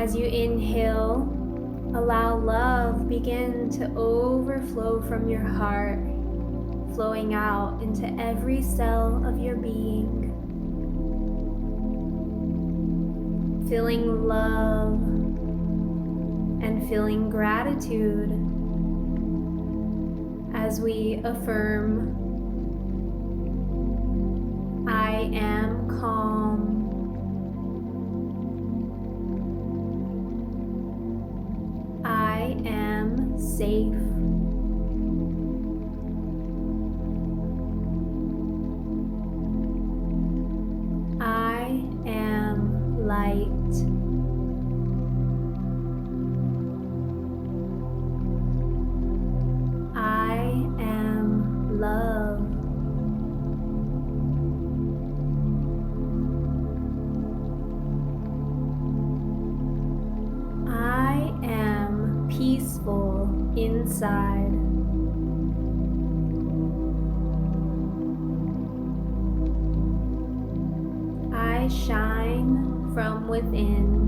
As you inhale, allow love begin to overflow from your heart, flowing out into every cell of your being. Feeling love and feeling gratitude as we affirm, I am calm. I am safe. I am light. I am love. I am peaceful inside. I shine from within.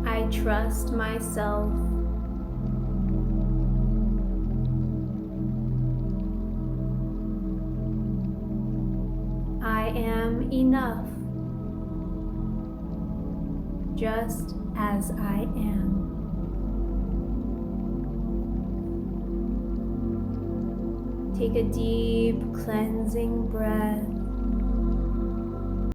I trust myself. I am enough, just as I am. Take a deep cleansing breath.